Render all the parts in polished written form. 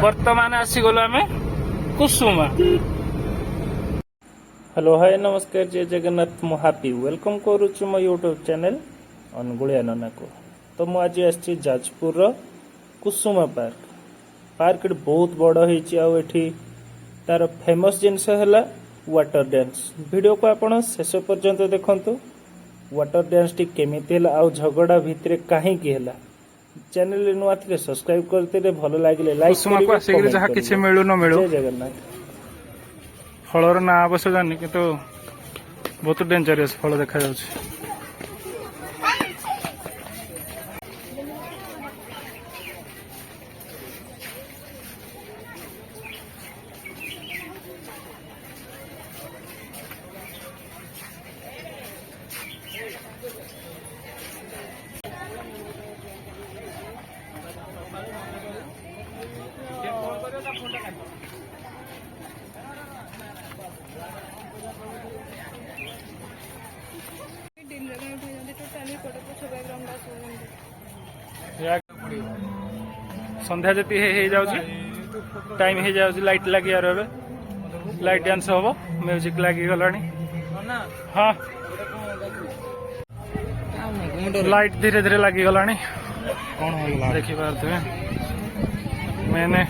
बर्तमान आसीगलु आम कुसुमा। Hello hi नमस्कार जय जगन्नाथ मु हापी वेलकम करुछु मो यूट्यूब चैनल अनुगुलिया नना को। तो मु आज आसी जाजपुर कुसुमा पार्क। पार्क बहुत बड़ होइछि आ एठी तार फेमस जिनस है वाटर डांस। वीडियो को आपण शेष पर्यंत देखंतु। वाटर डांस टी केमिति हला आ झगड़ा भितर काहे की हला चैनल नुआ थे सब्सक्राइब करते भल लगे लाइक करिवे जहाँ किसी मिलू न मिलू। जय जगन्नाथ। फलर ना अवश्य जानी कि बहुत डेंजरियस फल देखा जाଉଛି। संध्या जति हो जाऊँगी टाइम हो जाऊँगी लाइट लगी लाइट डांस हम म्यूजिक लगी गला। हाँ लाइट धीरे धीरे लगी गला देखी पारे मैंने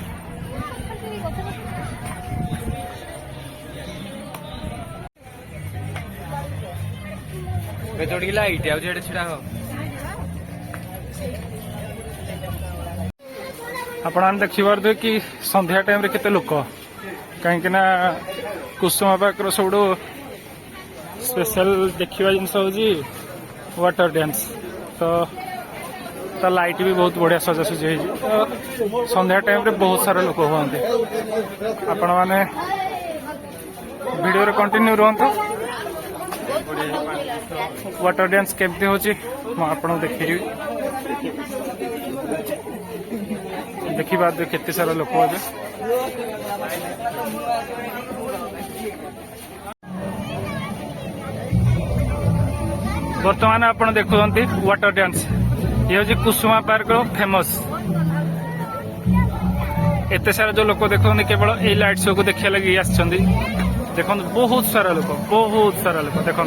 लाइट छड़ा आपण देखिए कि संध्या टाइम रे केते लोक कहीं कुसुमा पार्क सब स्पेशल देखा जिनस हूँ वाटर डांस। तो लाइट भी बहुत बढ़िया सजासजी हो संध्या टाइम रे बहुत सारा लोक हुए। आपण मैंने वीडियो रे कंटिन्यू रहतु। वाटर डांस केमती होची आपन देखी देखी बाद केते सारा लोक होबे। वर्तमान आपन देखुंती वाटर डांस ये हूँ कुसुमा पार्क फेमस। एते सारा जो लोक देखते केवल ये लाइट शो को देखा लगी आसछंदी। देखो बहुत सारा लोक देखो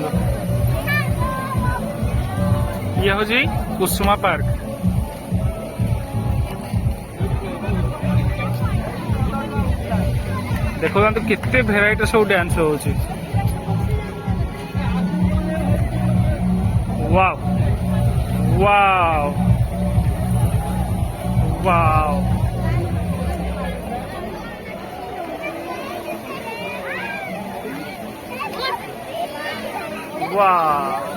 ये हूँ कुसुमा पार्क। देखो केते भेराइटी सब डांस होची। वाव वाव वाव वाव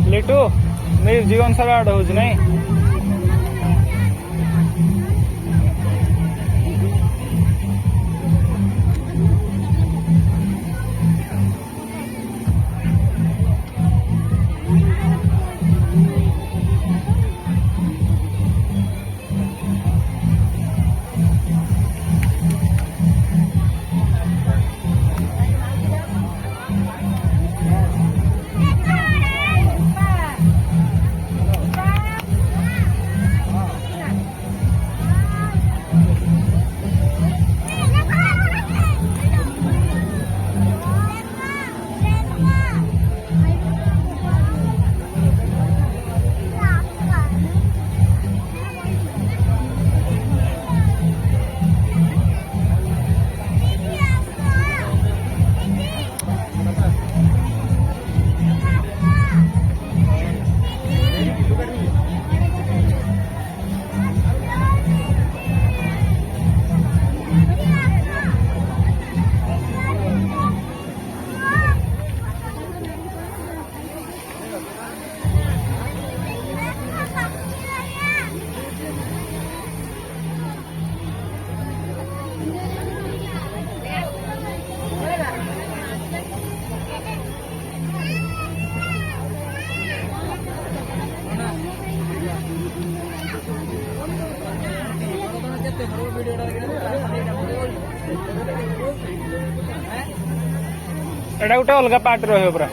लिटू मेरी जीवन सारा आड़ हो नहीं। एटा गोटे अलग पार्ट रहियो पूरा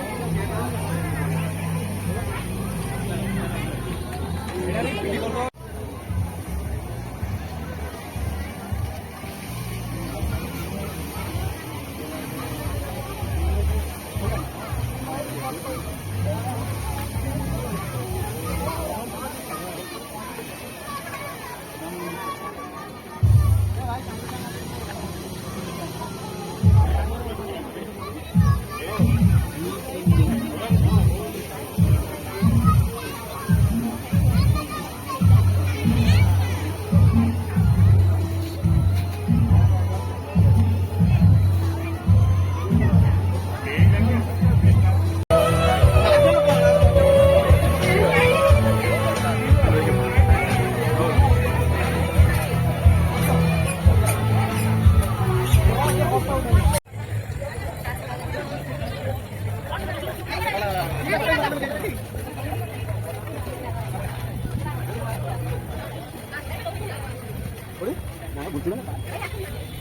Boleh? Nah, butuh